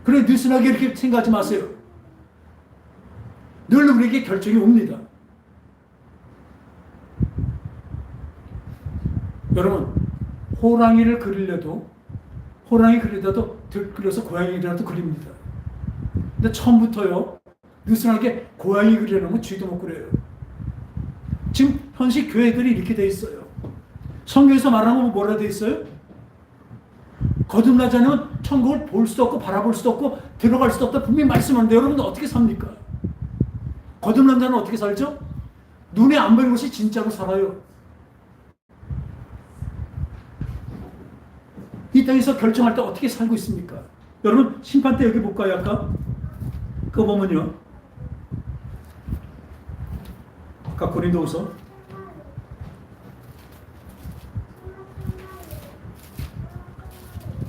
그래 느슨하게 이렇게 생각하지 마세요. 늘 우리에게 결정이 옵니다. 여러분, 호랑이를 그리려도 그려서 고양이라도 그립니다. 근데 처음부터요, 느슨하게 고양이 그리려면 쥐도 못 그려요. 지금 현실 교회들이 이렇게 돼 있어요. 성경에서 말하는 건 뭐라 돼 있어요? 거듭나지 않으면 천국을 볼 수도 없고 바라볼 수도 없고 들어갈 수도 없다 분명히 말씀하는데, 여러분들 어떻게 삽니까? 거듭난 자는 어떻게 살죠? 눈에 안 보이는 것이 진짜로 살아요. 이 땅에서 결정할 때 어떻게 살고 있습니까? 여러분 심판 때 여기 볼까요? 아까 그거 보면요, 아까 고린도후서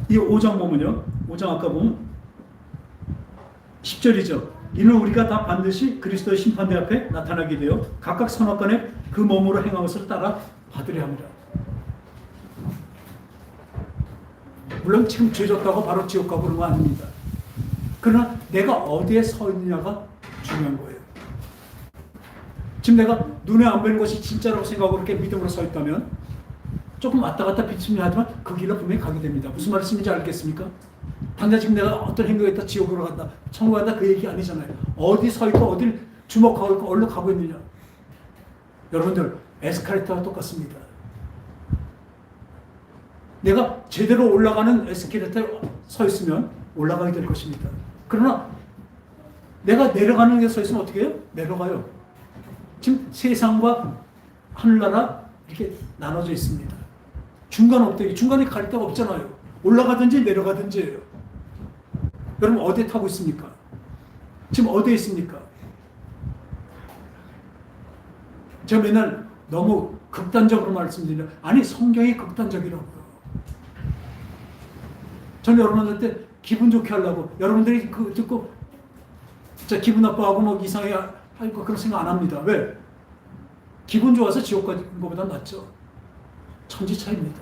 이 5장 보면요, 5장 아까 보면 10절이죠. 이는 우리가 다 반드시 그리스도의 심판대 앞에 나타나게 되어 각각 선악간에 그 몸으로 행한 것을 따라 받으려 합니다. 물론 지금 죄 졌다고 바로 지옥 가고 그런 거 아닙니다. 그러나 내가 어디에 서 있느냐가 중요한 거예요. 지금 내가 눈에 안 보이는 것이 진짜라고 생각하고 그렇게 믿음으로 서 있다면 조금 왔다 갔다 비추면 하지만 그 길로 분명히 가게 됩니다. 무슨 말씀인지 알겠습니까? 당장 지금 내가 어떤 행동을 했다 지옥으로 간다, 천국 간다, 그 얘기 아니잖아요. 어디 서 있고 어디를 주목하고 있고 어디로 가고 있느냐. 여러분들 에스컬레이터와 똑같습니다. 내가 제대로 올라가는 에스컬레이터에 서 있으면 올라가게 될 것입니다. 그러나 내가 내려가는 데 서 있으면 어떻게 해요? 내려가요. 지금 세상과 하늘나라 이렇게 나눠져 있습니다. 중간 없대기, 중간에 갈 데가 없잖아요. 올라가든지 내려가든지예요. 여러분 어디에 타고 있습니까? 지금 어디에 있습니까? 제가 맨날 너무 극단적으로 말씀드리냐, 아니 성경이 극단적이라고요. 저는 여러분들한테 기분 좋게 하려고, 여러분들이 그 듣고 진짜 기분 나빠하고 뭐 이상해 하고 그런 생각 안 합니다. 왜? 기분 좋아서 지옥 가는 것보다 낫죠. 천지 차이입니다.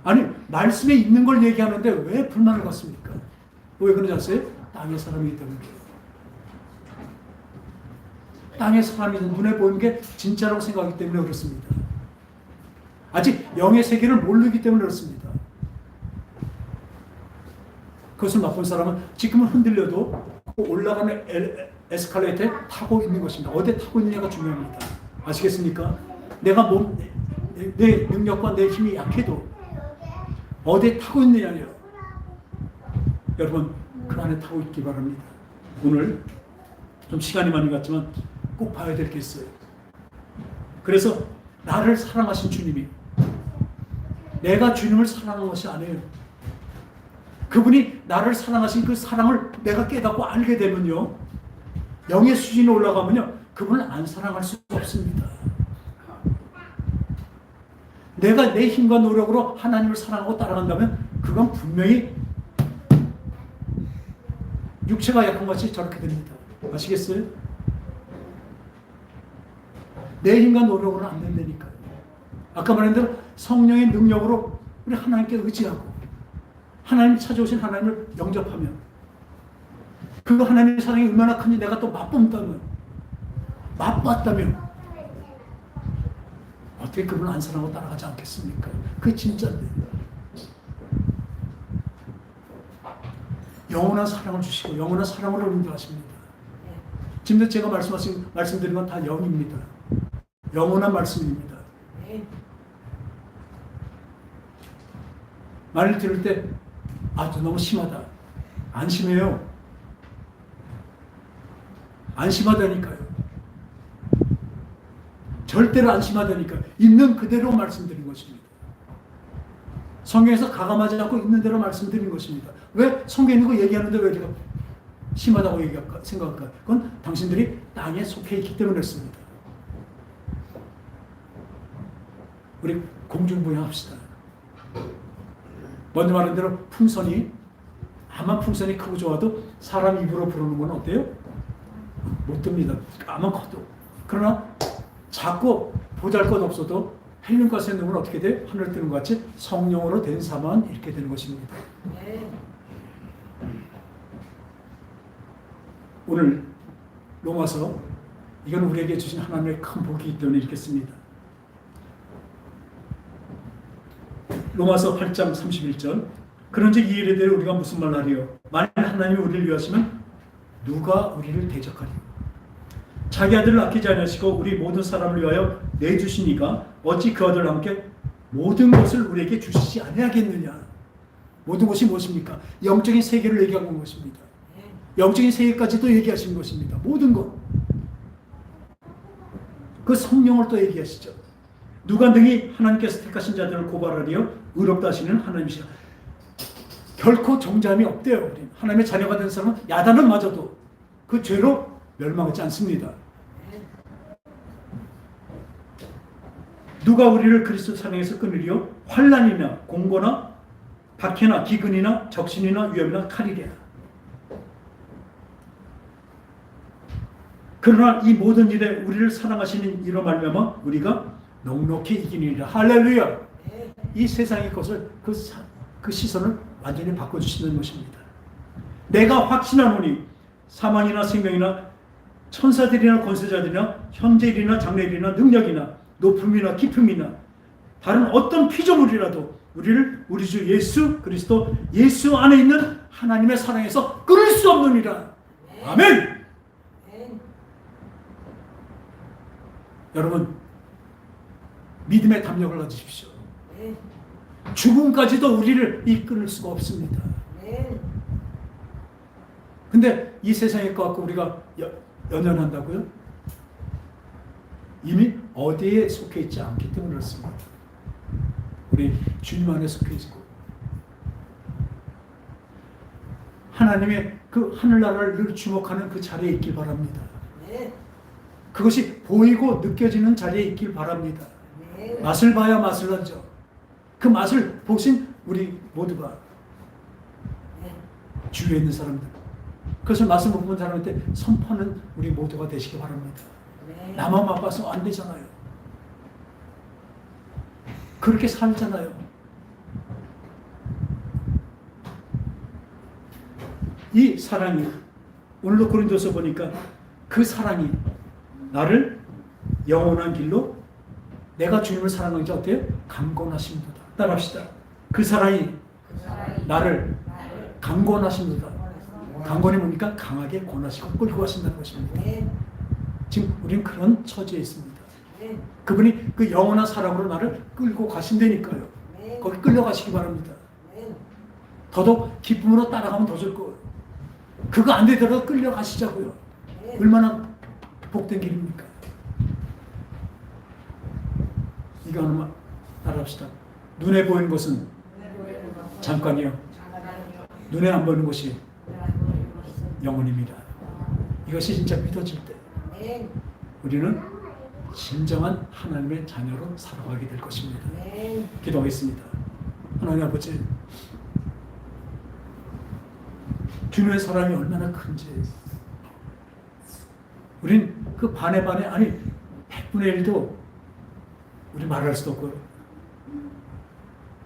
아니 말씀에 있는 걸 얘기하는데 왜 불만을 갖습니까? 왜 그러지 않으세요? 땅의 사람이기 때문에. 땅의 사람이 눈에 보이는 게 진짜라고 생각하기 때문에 그렇습니다. 아직 영의 세계를 모르기 때문에 그렇습니다. 그것을 맛본 사람은 지금은 흔들려도 올라가는 에스컬레이터에 타고 있는 것입니다. 어디에 타고 있느냐가 중요합니다. 아시겠습니까? 내가 내 능력과 내 힘이 약해도 어디에 타고 있느냐요. 여러분 그 안에 타고 있기 바랍니다. 오늘 좀 시간이 많이 갔지만 꼭 봐야 될 게 있어요. 그래서 나를 사랑하신 주님이 내가 주님을 사랑한 것이 아니에요. 그분이 나를 사랑하신 그 사랑을 내가 깨닫고 알게 되면요, 영의 수준에 올라가면요, 그분을 안 사랑할 수가 없습니다. 내가 내 힘과 노력으로 하나님을 사랑하고 따라간다면 그건 분명히 육체가 약한 것이 저렇게 됩니다. 아시겠어요? 내 힘과 노력으로는 안 된다니까요. 아까 말한 대로 성령의 능력으로 우리 하나님께 의지하고 하나님 찾아오신 하나님을 영접하면 그 하나님의 사랑이 얼마나 큰지 내가 또 맛봤다면 어떻게 그분을 안 사랑하고 따라가지 않겠습니까? 그게 진짜인데. 영원한 사랑을 주시고 영원한 사랑으로 인도하십니다. 지금 제가 말씀드린 건 다 영입니다. 영원한 말씀입니다. 말을 들을 때 너무 심하다. 안 심해요. 안 심하다니까요. 절대로 안 심하다니까요. 있는 그대로 말씀드린 것입니다. 성경에서 가감하지 않고 있는 대로 말씀드린 것입니다. 왜 성경에 있는 거 얘기하는데 왜 제가 심하다고 생각할까요? 그건 당신들이 땅에 속해 있기 때문에 그렇습니다. 우리 공중부양합시다. 먼저 말한 대로 풍선이 아마 풍선이 크고 좋아도 사람 입으로 부르는 건 어때요? 못 듭니다. 아마 커도. 그러나 작고 보잘것없어도 헬륨가스에 넣으면 어떻게 돼? 하늘 뜨는 것 같이 성령으로 된 사만 이렇게 되는 것입니다. 오늘 로마서 이건 우리에게 주신 하나님의 큰 복이기 때문에 읽겠습니다. 로마서 8장 31절. 그런즉 이 일에 대해 우리가 무슨 말 하리요? 만일 하나님이 우리를 위하시면 누가 우리를 대적하리요? 자기 아들을 아끼지 아니하시고 우리 모든 사람을 위하여 내주시니까 어찌 그 아들과 함께 모든 것을 우리에게 주시지 아니하겠느냐? 모든 것이 무엇입니까? 영적인 세계를 얘기하는 것입니다. 영적인 세계까지도 얘기하시는 것입니다. 모든 것. 그 성령을 또 얘기하시죠. 누가 능히 하나님께서 택하신 자들을 고발하리요? 의롭다 하시는 하나님이시라. 결코 정죄함이 없대요. 우리 하나님의 자녀가 된 사람은 야단을 맞아도 그 죄로 멸망하지 않습니다. 누가 우리를 그리스도 사랑에서 끊으리요? 환난이나 공고나 박해나 기근이나 적신이나 위험이나 칼이랴. 그러나 이 모든 일에 우리를 사랑하시는 이로 말미암아 우리가 넉넉히 이기니라. 할렐루야. 이 세상의 것을 그 시선을 완전히 바꿔주시는 것입니다. 내가 확신하노니 사망이나 생명이나 천사들이나 권세자들이나 현재일이나 장래일이나 능력이나 높음이나 깊음이나 다른 어떤 피조물이라도 우리를 우리 주 예수 그리스도 예수 안에 있는 하나님의 사랑에서 끊을 수 없느니라. 아멘. 여러분 믿음의 담력을 가지십시오. 죽음까지도 우리를 이끌 수가 없습니다. 근데 이 세상의 것 갖고 우리가 연연한다고요? 이미 어디에 속해 있지 않기 때문에 그렇습니다. 우리 주님 안에 속해 있고 하나님의 그 하늘나라를 늘 주목하는 그 자리에 있길 바랍니다. 그것이 보이고 느껴지는 자리에 있길 바랍니다. 맛을 봐야 맛을 알죠. 그 맛을 보신 우리 모두가 주위에 있는 사람들 그것을 말씀 못 본 사람한테 선포하는 우리 모두가 되시기 바랍니다. 아멘. 나만 바빠서 안 되잖아요. 그렇게 살잖아요. 이 사랑이 오늘도 고린도서 보니까 그 사랑이 나를 영원한 길로 내가 주님을 사랑하는 게 어때요? 강권하십니다. 따라합시다. 그 사랑이 그 사랑이 나를 나를 강권하십니다. 구원하시고 강권이 뭡니까? 강하게 권하시고 끌고 가신다는 것입니다. 아멘. 지금 우리는 그런 처지에 있습니다. 아멘. 그분이 그 영원한 사랑으로 나를 끌고 가신다니까요. 아멘. 거기 끌려가시기 바랍니다. 아멘. 더더욱 기쁨으로 따라가면 더 좋을 거예요. 그거 안 되더라도 끌려가시자고요. 아멘. 얼마나 복된 길입니까? 이거 하나만 따라합시다. 눈에 보이는 것은 잠깐이요. 잠깐만요. 눈에 안 보이는 것이 하나님 것은 영원입니다. 이것이 진짜 믿어질 때 아멘. 우리는 진정한 하나님의 자녀로 살아가게 될 것입니다. 아멘. 기도하겠습니다. 하나님 아버지, 주님의 사랑이 얼마나 큰지 우린 그 반의 반에 아니 100분의 1도 우리 말할 수도 없고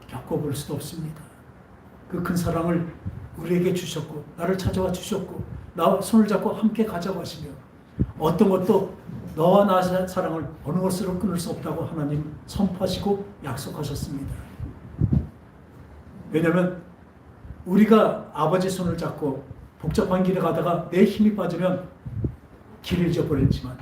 겪어볼 수도 없습니다. 그 큰 사랑을 우리에게 주셨고 나를 찾아와 주셨고 나와 손을 잡고 함께 가자고 하시며 어떤 것도 너와 나의 사랑을 어느 것으로 끊을 수 없다고 하나님 선포하시고 약속하셨습니다. 왜냐하면 우리가 아버지 손을 잡고 복잡한 길에 가다가 내 힘이 빠지면 길을 잊어버리지만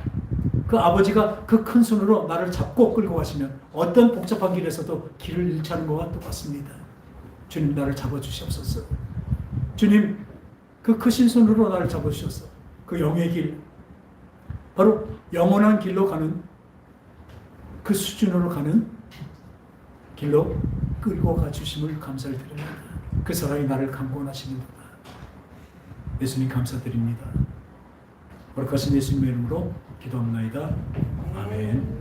그 아버지가 그 큰 손으로 나를 잡고 끌고 가시면 어떤 복잡한 길에서도 길을 잃지 않은 것과 똑같습니다. 주님 나를 잡아주시옵소서. 주님 그 크신 손으로 나를 잡아주셔서 그 영의 길 바로 영원한 길로 가는 그 수준으로 가는 길로 끌고 가주심을 감사를 드립니다. 그 사랑이 나를 강권하시는구나. 예수님 감사드립니다. 거룩하신 예수님의 이름으로 기도합나이다. 아멘.